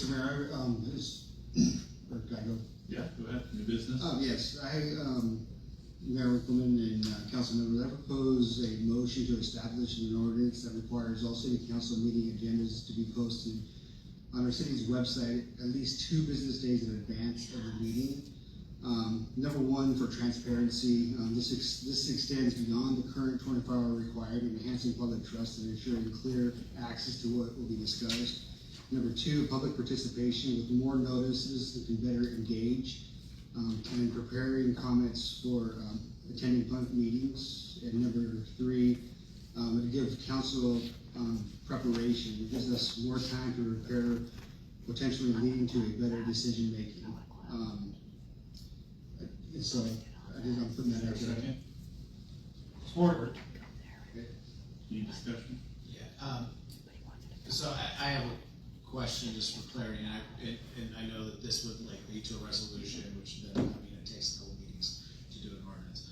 Mr. Mayor, or can I go? Yeah, go ahead, new business. Yes, Mayor Wickleman and council members, I propose a motion to establish an ordinance that requires all city council meeting agendas to be posted on our city's website at least 2 business days in advance of the meeting. Number one, for transparency, this extends beyond the current 24-hour requirement, enhancing public trust and ensuring clear access to what will be discussed. Number two, public participation with more notices that can better engage, and preparing comments for attending public meetings. And number three, to give council preparation. It gives us more time to prepare, potentially leading to a better decision making. So I think I'm putting that out there. Second. Support. Any discussion? Yeah, so I have a question just for clarity, and I know that this would like lead to a resolution, which then, it takes a couple meetings to do an ordinance.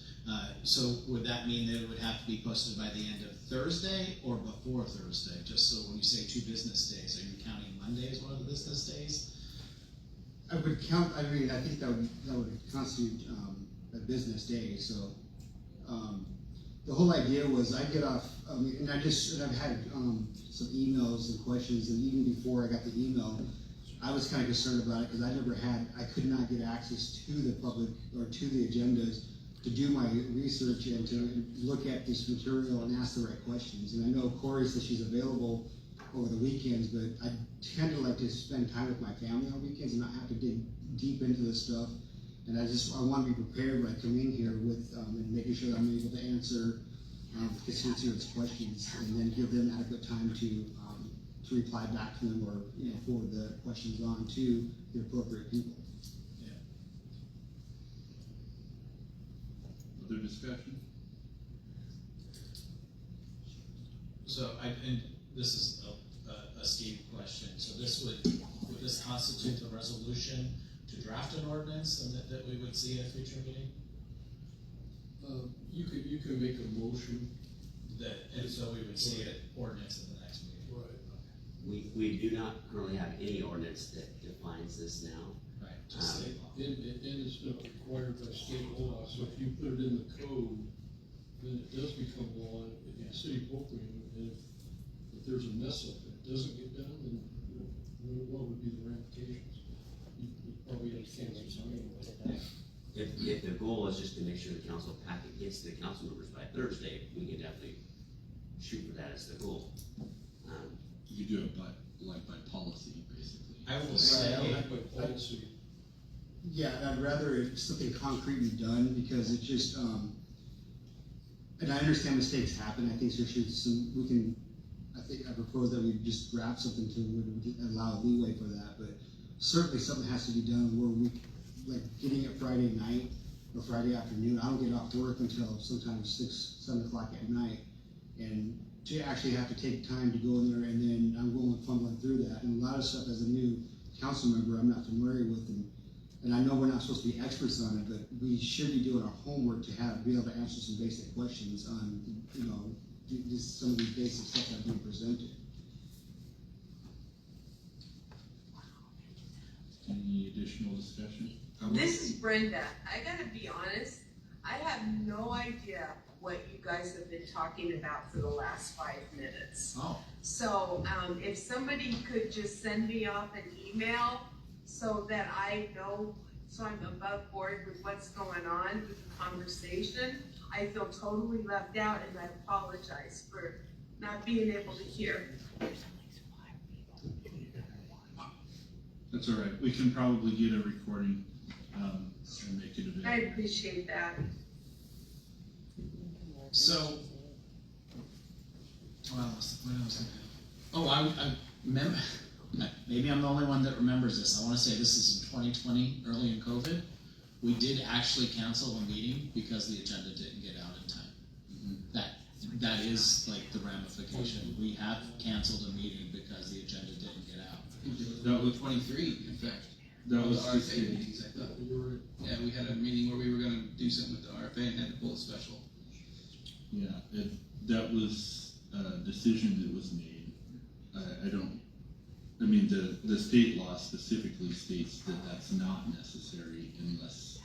So would that mean that it would have to be posted by the end of Thursday or before Thursday? Just so when you say 2 business days, are you counting Monday as one of the business days? I would count. I mean, I think that would constitute a business day. So the whole idea was I get off. And I've had some emails and questions, and even before I got the email, I was kind of concerned about it because I could not get access to the public or to the agendas to do my research and to look at this material and ask the right questions. And I know Corey says she's available over the weekends, but I tend to like to spend time with my family on weekends and not have to dig deep into this stuff. And I want to be prepared when I come in here with and making sure that I'm able to answer constituents' questions, and then give them adequate time to reply back to them, or forward the questions on to the appropriate people. Yeah. Other discussion? So and this is a Steve question. So would this constitute a resolution to draft an ordinance and that we would see at a future meeting? You can make a motion. And so we would see an ordinance in the next meeting. Right. We do not currently have any ordinance that defines this now. Right, just state law. And it's not required by state law, so if you put it in the code, then it does become law in the city program. And if there's a mess up and it doesn't get done, then what would be the ramifications? You probably have to cancel something. If the goal is just to make sure the council packet gets to the council members by Thursday, we can definitely shoot for that as the goal. You could do it by policy, basically. I will say, By policy. Yeah, and I'd rather if something concrete be done, because it just, and I understand mistakes happen. I think there should I propose that we just draft something to allow leeway for that, but certainly something has to be done where like getting it Friday night or Friday afternoon. I don't get off work until sometimes 6, 7 o'clock at night, and to actually have to take time to go in there, and then I'm fumbling through that. And a lot of stuff as a new council member I'm not familiar with, and I know we're not supposed to be experts on it, but we should be doing our homework to be able to answer some basic questions on just some of these basic stuff that are being presented. Any additional discussion? This is Brenda. I gotta be honest, I have no idea what you guys have been talking about for the last 5 minutes. oh, So, if somebody could just send me off an email so that I know, so I'm above board with what's going on with the conversation. I feel totally left out, and I apologize for not being able to hear. That's all right. We can probably get a recording and make it available. I appreciate that. so, what else I remember, maybe I'm the only one that remembers this. I wanna say this is in 2020, early in COVID. We did actually cancel a meeting because the agenda didn't get out in time. That is like the ramification. We have canceled a meeting because the agenda didn't get out. That was 23, in fact. That was the just RFA meetings, I thought. Yeah, we had a meeting where we were gonna do something with the RFA and had to pull a special. yeah. That was a decision that was made. I don't I mean, the state law specifically states that that's not necessary unless,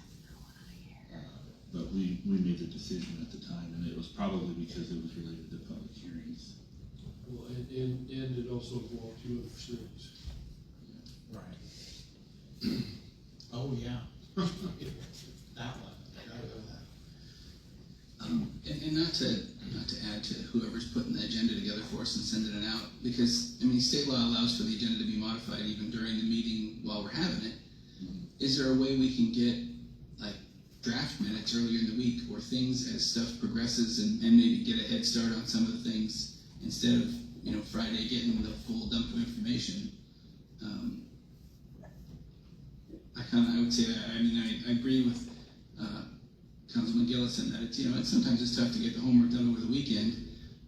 but we made the decision at the time, and it was probably because it was related to public hearings. Well, and it also involved 2 other cities. Right. Oh, yeah. That one, I gotta go that. And not to add to whoever's putting the agenda together for us and sending it out, because, I mean, state law allows for the agenda to be modified even during the meeting while we're having it. Is there a way we can get, like, draft minutes earlier in the week, or things as stuff progresses, and maybe get a head start on some of the things, instead of, Friday getting the full dump of information? I would say, I agree with, Councilman Gillison that it's sometimes it's tough to get the homework done over the weekend,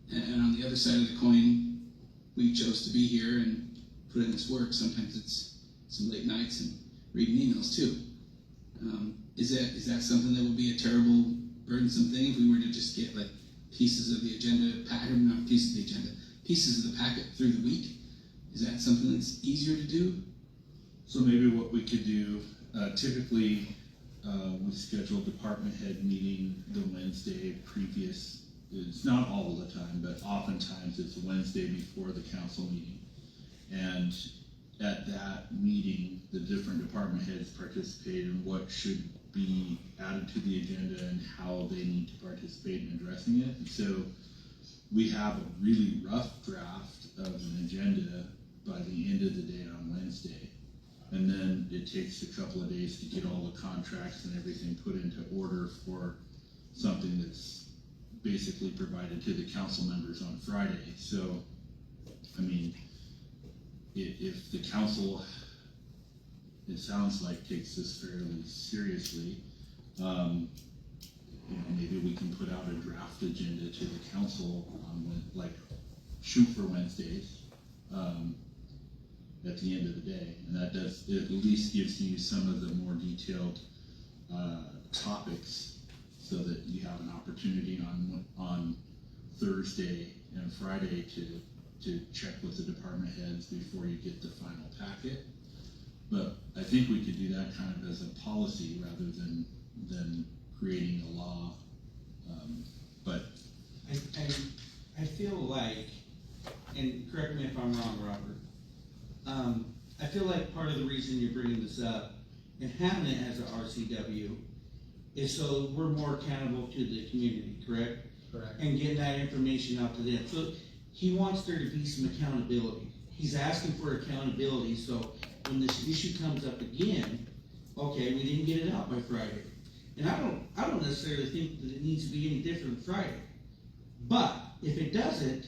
and on the other side of the coin, we chose to be here and put in this work. Sometimes it's some late nights and reading emails too. Is that something that would be a terrible, burdensome thing if we were to just get like pieces of the agenda, not pieces of the agenda, pieces of the packet through the week? Is that something that's easier to do? So maybe what we could do, typically, we schedule department head meeting the Wednesday previous. It's not all the time, but oftentimes it's a Wednesday before the council meeting. And at that meeting, the different department heads participate in what should be added to the agenda and how they need to participate in addressing it. And so we have a really rough draft of an agenda by the end of the day on Wednesday. And then it takes a couple of days to get all the contracts and everything put into order for something that's basically provided to the council members on Friday. So, I mean, if the council, it sounds like, takes this fairly seriously, maybe we can put out a draft agenda to the council on shoot for Wednesdays. At the end of the day, and that does, it at least gives you some of the more detailed topics, so that you have an opportunity on Thursday and Friday to check with the department heads before you get the final packet. But I think we could do that kind of as a policy rather than creating a law. But I feel like, and correct me if I'm wrong, Robert, I feel like part of the reason you're bringing this up and having it as an RCW is so we're more accountable to the community, correct? Correct. And getting that information out to them. So he wants there to be some accountability. He's asking for accountability, so when this issue comes up again, okay, we didn't get it out by Friday. And I don't necessarily think that it needs to be any different Friday. But if it doesn't,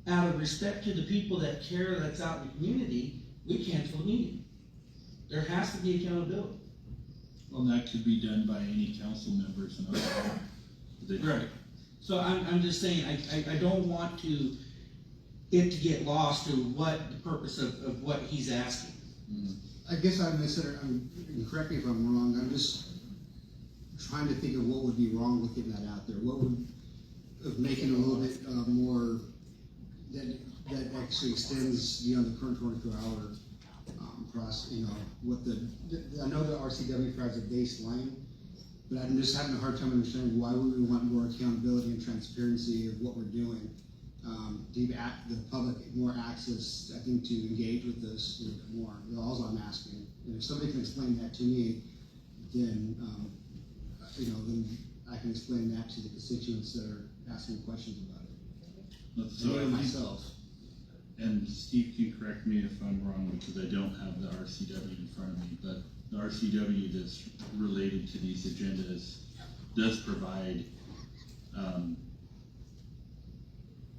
out of respect to the people that care that's out in the community, we cancel the meeting. There has to be accountability. well, that could be done by any council members and other. Right. So I'm just saying, I don't want it to get lost to what the purpose of what he's asking. I guess correct me if I'm wrong, I'm just trying to think of what would be wrong with getting that out there. What would, of making a little bit more, that actually extends beyond the current 24-hour process, I know the RCW provides a baseline, but I'm just having a hard time understanding why would we want more accountability and transparency of what we're doing. Give the public more access, I think, to engage with us a little bit more. That's all I'm asking. And if somebody can explain that to me, then then I can explain that to the constituents that are asking questions about it. So And I think- myself. And Steve can correct me if I'm wrong, because I don't have the RCW in front of me, but the RCW that's related to these agendas does provide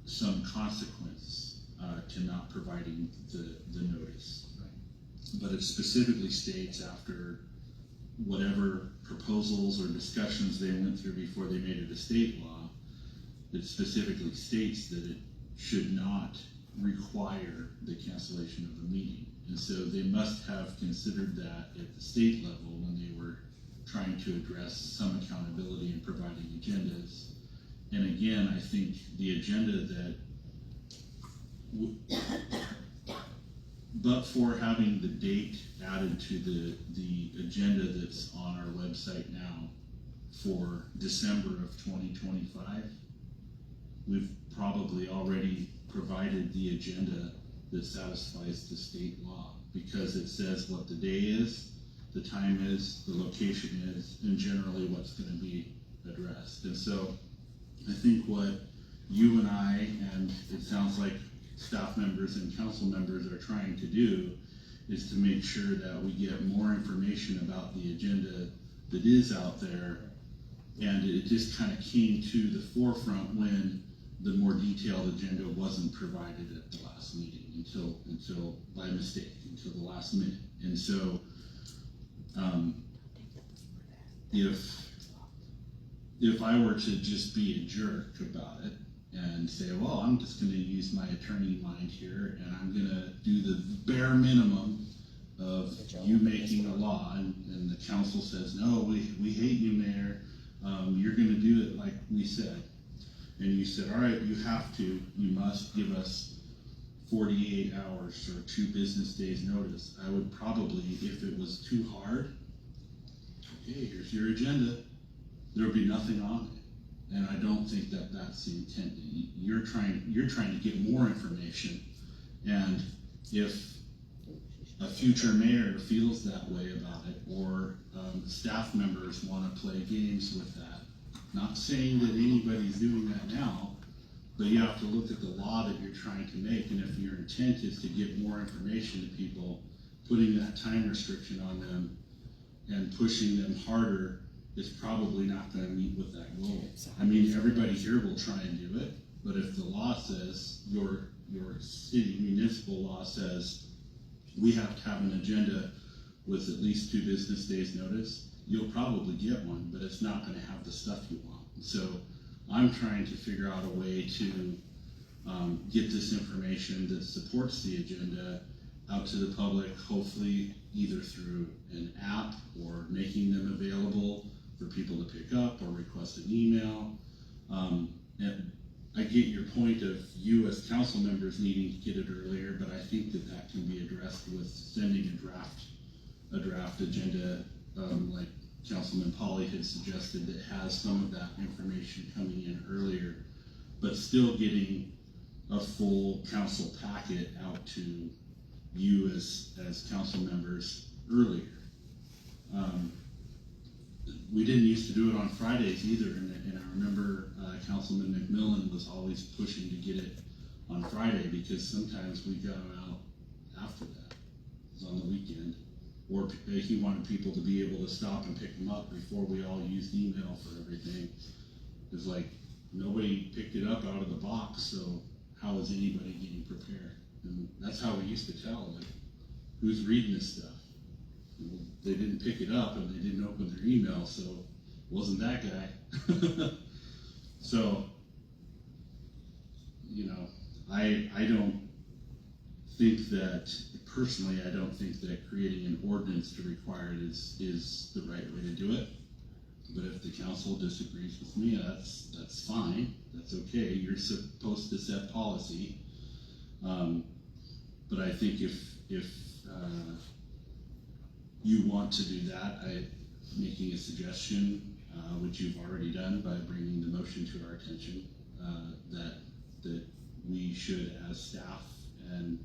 some consequence to not providing the notice. But it specifically states, after whatever proposals or discussions they went through before they made it a state law, it specifically states that it should not require the cancellation of the meeting. And so they must have considered that at the state level when they were trying to address some accountability in providing agendas. And again, I think the agenda that but for having the date added to the agenda that's on our website now for December of 2025, we've probably already provided the agenda that satisfies the state law, because it says what the day is, the time is, the location is, and generally what's gonna be addressed. And so I think what you and I, and it sounds like staff members and council members are trying to do, is to make sure that we get more information about the agenda that is out there. And it just kind of came to the forefront when the more detailed agenda wasn't provided at the last meeting until by mistake, until the last minute. And so, if I were to just be a jerk about it and say, well, I'm just gonna use my attorney mind here and I'm gonna do the bare minimum of you making a law, and the council says, no, we hate you, Mayor, you're gonna do it like we said. And you said, all right, you must give us 48 hours or 2 business days notice. I would probably, if it was too hard, okay, here's your agenda. There would be nothing on it. And I don't think that that's the intent. You're trying to get more information. And if a future mayor feels that way about it, or staff members want to play games with that, not saying that anybody's doing that now, but you have to look at the law that you're trying to make, and if your intent is to get more information to people, putting that time restriction on them and pushing them harder is probably not gonna meet with that goal. I mean, everybody here will try and do it, but if the law says, your city municipal law says, we have to have an agenda with at least 2 business days notice, you'll probably get one, but it's not gonna have the stuff you want. So I'm trying to figure out a way to get this information that supports the agenda out to the public, hopefully either through an app or making them available for people to pick up or request an email. And I get your point of you as council members needing to get it earlier, but I think that can be addressed with sending a draft agenda, like Councilman Polly had suggested, that has some of that information coming in earlier, but still getting a full council packet out to you as council members earlier. We didn't used to do it on Fridays either, and I remember Councilman McMillan was always pushing to get it on Friday, because sometimes we got them out after that. It was on the weekend. Or he wanted people to be able to stop and pick them up before we all used email for everything. It was like, nobody picked it up out of the box, so how is anybody getting prepared? And that's how we used to tell, like, who's reading this stuff? Well, they didn't pick it up and they didn't open their email, so it wasn't that guy. So, you know, I don't think that, personally, I don't think that creating an ordinance to require it is the right way to do it. But if the council disagrees with me, that's fine, that's okay, you're supposed to set policy. But I think if you want to do that, making a suggestion, which you've already done by bringing the motion to our attention, that we should, as staff and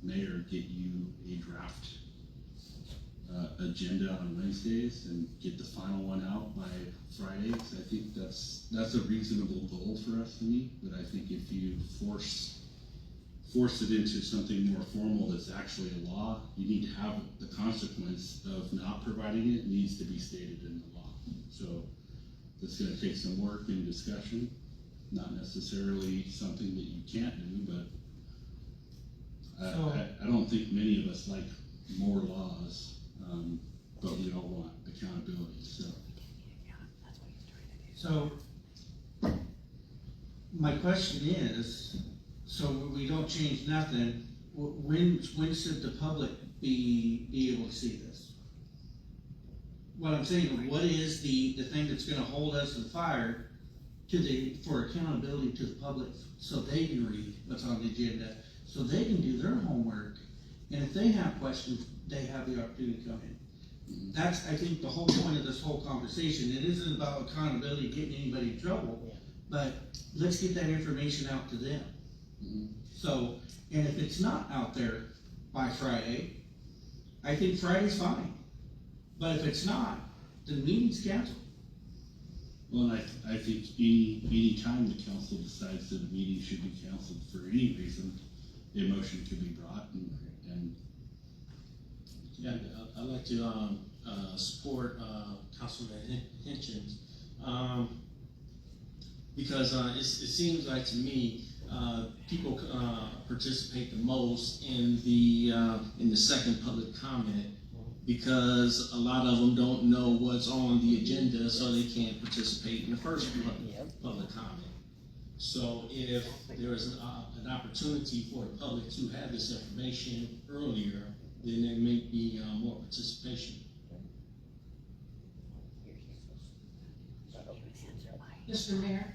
mayor, get you a draft agenda on Wednesdays and get the final one out by Fridays. I think that's a reasonable goal for us to meet, but I think if you force it into something more formal that's actually a law, you need to have the consequence of not providing it needs to be stated in the law. So it's gonna take some work and discussion, not necessarily something that you can't do, but I don't think many of us like more laws, but we all want accountability, So, my question is, so we don't change nothing, when should the public be able to see this? What I'm saying, what is the thing that's gonna hold us to the fire for accountability to the public, so they can read what's on the agenda, so they can do their homework And if they have questions, they have the opportunity to come in. That's, I think, the whole point of this whole conversation. It isn't about accountability, getting anybody in trouble, but let's get that information out to them. So, and if it's not out there by Friday, I think Friday's fine. But if it's not, then the meeting's canceled. Well, and I think any time the council decides that a meeting should be canceled for any reason, a motion could be brought and Yeah, I'd like to, support, Councilman Hitchens, because, it seems like to me, people, participate the most in the second public comment, because a lot of them don't know what's on the agenda, so they can't participate in the first public comment. So if there is an opportunity for the public to have this information earlier, then there may be more participation. Mr. Mayor,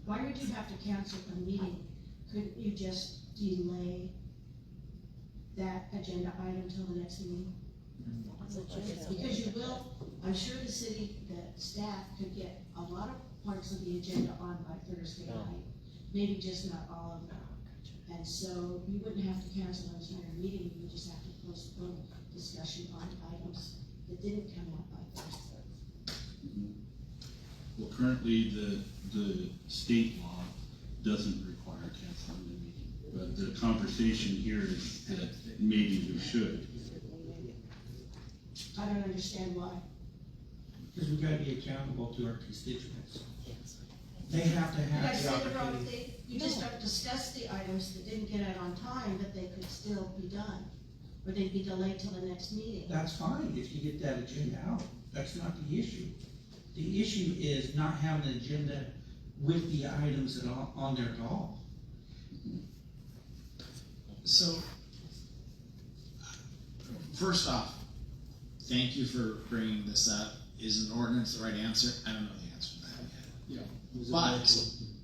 why would you have to cancel a meeting? Couldn't you just delay that agenda item till the next meeting? Because you will, I'm sure the city, the staff could get a lot of parts of the agenda on by Thursday night, maybe just not all of them. And so you wouldn't have to cancel an entire meeting, you would just have to postpone discussion on items that didn't come out by Thursday. well, currently the state law doesn't require canceling the meeting. But the conversation here is that maybe we should. I don't understand why. Because we've got to be accountable to our constituents. They have to Did I have the say the wrong opportunity. thing? You just don't discuss the items that didn't get out on time, but they could still be done. Or they'd be delayed till the next meeting. That's fine if you get that agenda out. That's not the issue. The issue is not having an agenda with the items that are on there at all. So, first off, thank you for bringing this up. Is an ordinance the right answer? I don't know the answer to that yet.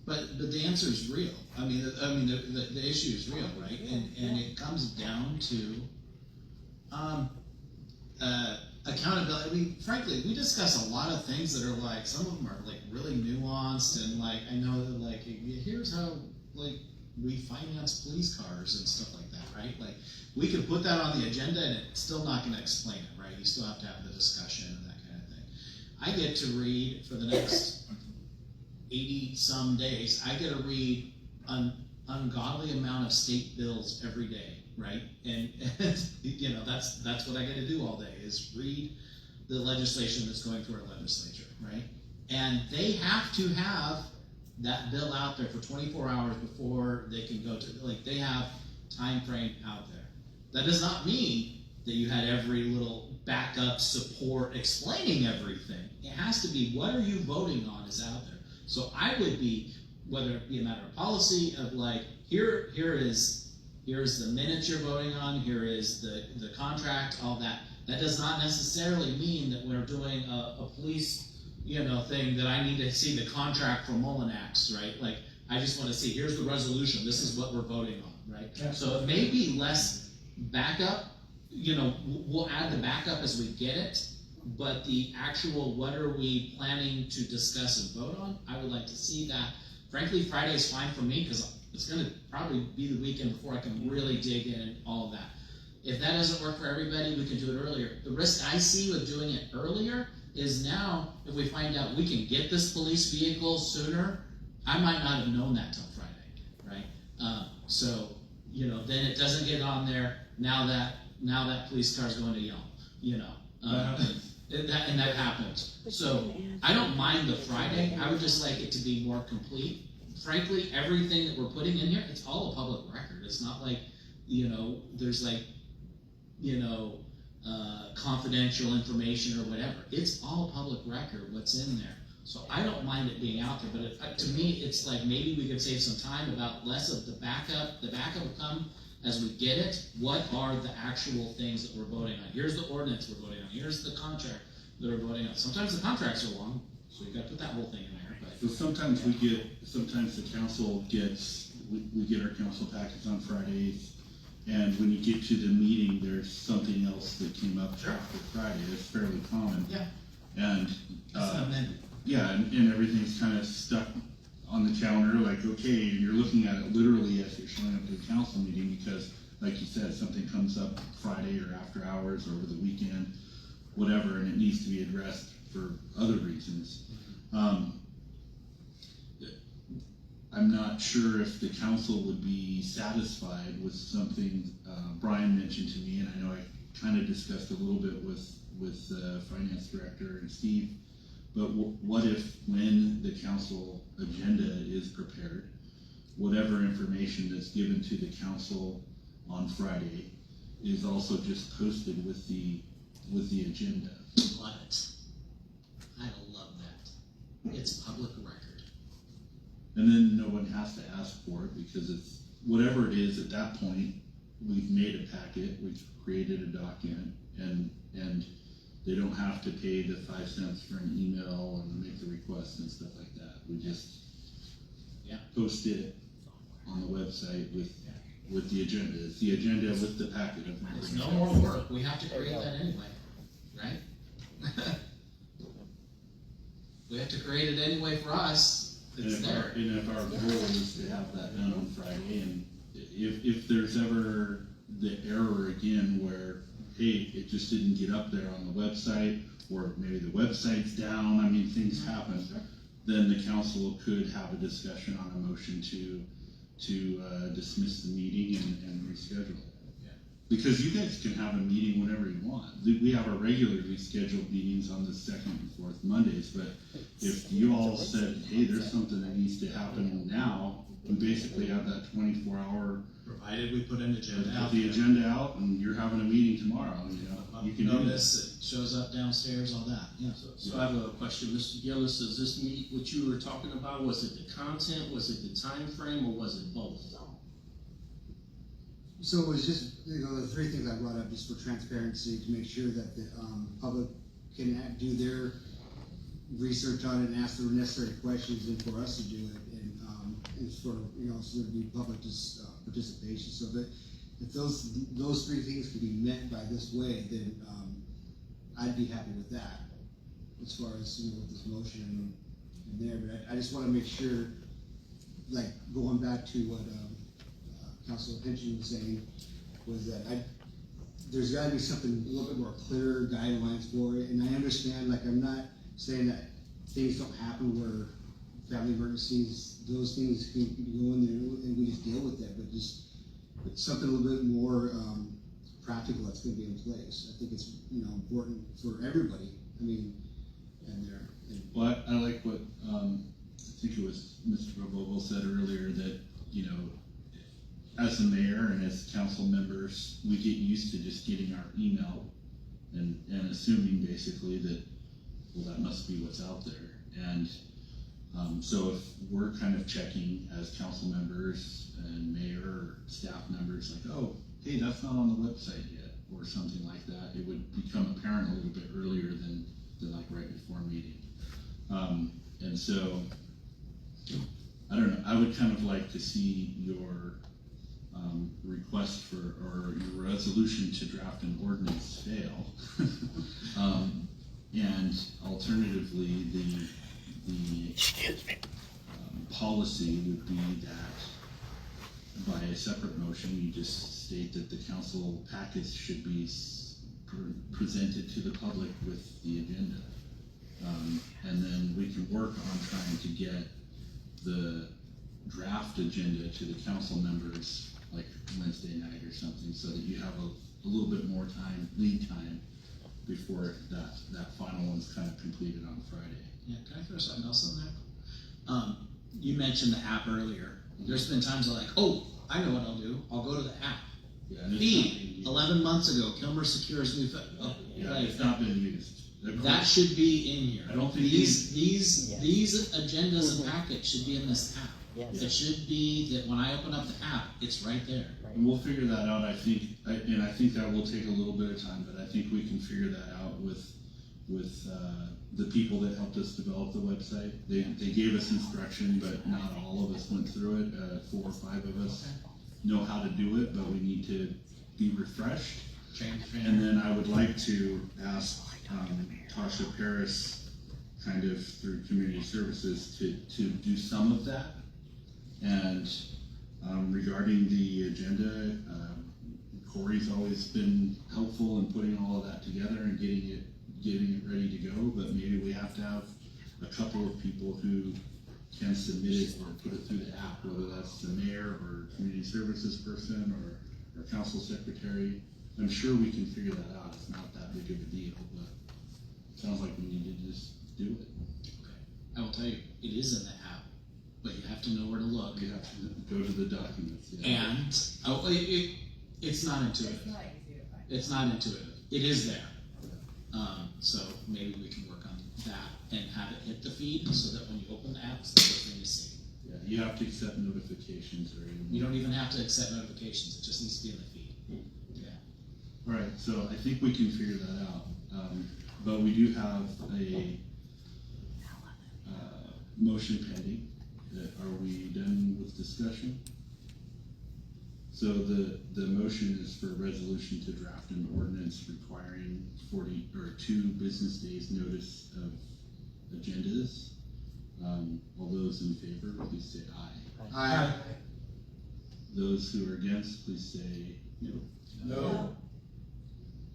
But the answer is real. I mean, the issue is real, right? And it comes down to, accountability. I mean, frankly, we discuss a lot of things that are like, some of them are like really nuanced, and like, I know that like, here's how like we finance police cars and stuff like that, right? Like, we could put that on the agenda and it's still not gonna explain it, right? You still have to have the discussion and that kind of thing. I get to read for the next 80 some days, I get to read an ungodly amount of state bills every day, right? And you know, that's what I get to do all day, is read the legislation that's going through our legislature, right? And they have to have that bill out there for 24 hours before they can go to, like, they have time frame out there. That does not mean that you had every little backup support explaining everything. It has to be, what are you voting on is out there. So I would be, whether it be a matter of policy of like, here's the minutes you're voting on, here is the contract, all that. That does not necessarily mean that we're doing a police, thing that I need to see the contract for Mullinax, right? Like, I just want to see, here's the resolution, this is what we're voting on, right? Yeah. So it may be less backup, we'll add the backup as we get it, but the actual, what are we planning to discuss and vote on, I would like to see that. Frankly, Friday's fine for me, because it's gonna probably be the weekend before I can really dig in and all of that. If that doesn't work for everybody, we can do it earlier. The risk I see with doing it earlier is now, if we find out we can get this police vehicle sooner, I might not have known that till Friday, right? So, then it doesn't get on there, now that police car's going to Yelm, and that happens. So, I don't mind the Friday, I would just like it to be more complete. Frankly, everything that we're putting in here, it's all a public record. It's not like, there's like, confidential information or whatever. It's all public record, what's in there. So I don't mind it being out there, but to me, it's like maybe we could save some time about less of the backup. The backup will come as we get it. What are the actual things that we're voting on? Here's the ordinance we're voting on. Here's the contract that we're voting on. Sometimes the contracts are long, so you gotta put that whole thing in there. But So sometimes the council gets, we get our council packets on Fridays. and when you get to the meeting, there's something else that came up Sure. after Friday, it's fairly common. Yeah. And, It's an amendment. yeah, and everything's kind of stuck on the counter, like, okay, you're looking at it literally as you're showing up to the council meeting, because, like you said, something comes up Friday or after hours or over the weekend, whatever, and it needs to be addressed for other reasons. I'm not sure if the council would be satisfied with something, Brian mentioned to me, and I know I kind of discussed a little bit with the finance director and Steve, but what if when the council agenda is prepared, whatever information that's given to the council on Friday is also just posted with the agenda? Love it. I love that. It's public record. And then no one has to ask for it, because it's, whatever it is at that point, we've made a packet, we've created a document, and they don't have to pay the 5 cents for an email and make the request and stuff like that. We just post it on the website with the agenda. It's the agenda with the packet of It's members. no more work. We have to create that anyway, right? We have to create it anyway for us. And It's there. if our goal is to have that done on Friday, and if there's ever the error again where, hey, it just didn't get up there on the website, or maybe the website's down, I mean, things happen, then the council could have a discussion on a motion to dismiss the meeting and reschedule. Yeah. Because you guys can have a meeting whenever you want. We have our regularly scheduled meetings on the second and fourth Mondays, but if you all said, hey, there's something that needs to happen now, we basically have that 24-hour, Provided we put an agenda put out. the agenda out, and you're having a meeting tomorrow, you can do Notice, this. it shows up downstairs, all that, yeah. So I have a question, Mr. Gillis, does this meet what you were talking about? Was it the content, was it the time frame, or was it both? So it was just, the three things I brought up, just for transparency, to make sure that the, public can do their research on it and ask the necessary questions, and for us to do it, and for, so there'd be public participation, so that if those three things can be met by this way, then, I'd be happy with that, as far as, with this motion and there, but I just wanna make sure, like, going back to what, Councilor Pinchon was saying, was that there's gotta be something a little bit more clear guidelines for it, and I understand, like, I'm not saying that things don't happen where family emergencies, those things can go in there and we just deal with that, but just something a little bit more, practical that's gonna be in place. I think it's, important for everybody, and there. Well, I like what, I think it was Mr. Vogel said earlier, that, as the mayor and as council members, we get used to just getting our email and assuming basically that, well, that must be what's out there. And so if we're kind of checking as council members and mayor or staff members, like, oh, hey, that's not on the website yet, or something like that, it would become apparent a little bit earlier than like right before a meeting. And so, I don't know, I would kind of like to see your request for, or your resolution to draft an ordinance fail. And alternatively, the policy would be that by a separate motion, you just state that the council packets should be presented to the public with the agenda. And then we can work on trying to get the draft agenda to the council members like Wednesday night or something, so that you have a little bit more time, lead time, before that final one's kind of completed on Friday. Yeah, can I throw something else in there? You mentioned the app earlier. There's been times I'm like, oh, I know what I'll do. I'll go to the app. Yeah, and it's not Feed, being used. 11 months ago, Kilmer Secures new, Yeah, it's not been used. that should be in here. I don't think These agendas and packets should be in this app. Yes. It should be that when I open up the app, it's right there. And we'll figure that out, I think, and I think that will take a little bit of time, but I think we can figure that out with the people that helped us develop the website. They gave us instruction, but not all of us went through it, 4 or 5 of us know how to do it, but we need to be refreshed. Train, And then I would like to ask, Tasha Paris, kind of through community services, to do some of that. And, regarding the agenda, Corey's always been helpful in putting all of that together and getting it ready to go, but maybe we have to have a couple of people who can submit it or put it through the app, whether that's the mayor or community services person or council secretary. I'm sure we can figure that out, it's not that big of a deal, but it sounds like we need to just do it. I will tell you, it is in the app, but you have to know where to look. You have to go to the documents, yeah. And, it's not intuitive. It's not intuitive. It is there. So maybe we can work on that and have it hit the feed so that when you open the app, it's the first thing you see. Yeah, you have to accept notifications or even. You don't even have to accept notifications, it just needs to be in the feed. Yeah. Alright, so I think we can figure that out, but we do have a, motion pending. Are we done with discussion? So the motion is for a resolution to draft an ordinance requiring 2 business days notice of agendas. All those in favor, please say aye. Aye. Those who are against, please say no. No.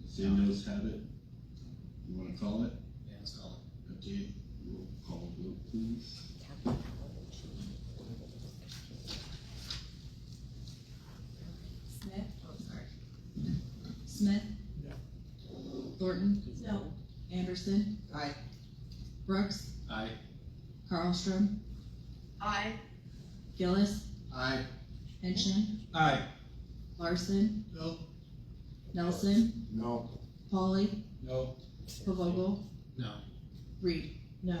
Say no's have it. You wanna call it? Yeah, let's call it. Okay, roll call vote, please. Smith? Oh, sorry. Smith? Thornton? No. Anderson? Aye. Brooks? Aye. Carlstrom? Aye. Gillis? Aye. Henson? Aye. Larson? No. Nelson? No. Polly? No. Pavogel? No. Reed? No.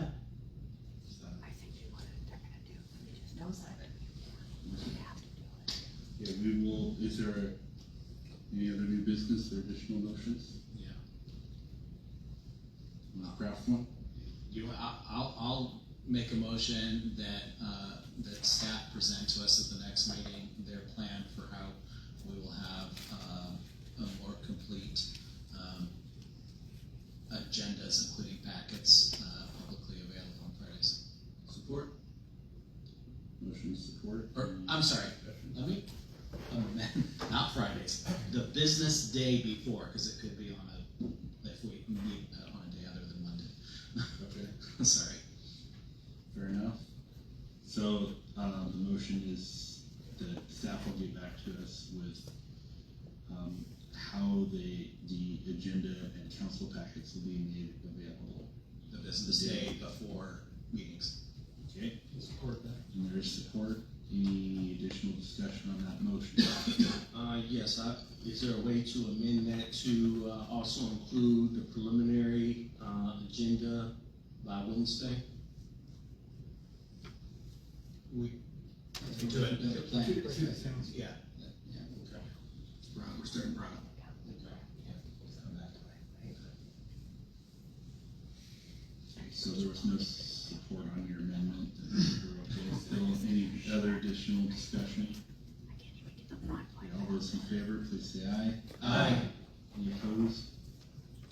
Yeah, we will, is there any other new business or additional motions? Yeah. Wanna craft one? I'll make a motion that, that staff present to us at the next meeting their plan for how we will have, a more complete, agendas, including packets, publicly available on Fridays. Support? Motion support? Or, I'm sorry, let me, not Fridays, the business day before, cause it could be on if we meet on a day other than Monday. Okay, Sorry. fair enough. So, the motion is that staff will get back to us with, how the agenda and council packets will be made available. The business day before meetings. Okay, Support that. and there is support. Any additional discussion on that motion? Yes, is there a way to amend that to, also include the preliminary, agenda by Wednesday? We do it in the plan. Yeah. Broad, we're starting broad. So there was no support on your amendment. Okay, still any other additional discussion? Okay, all those in favor, please say aye. Aye. Any opposed?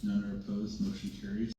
None are opposed, motion carries.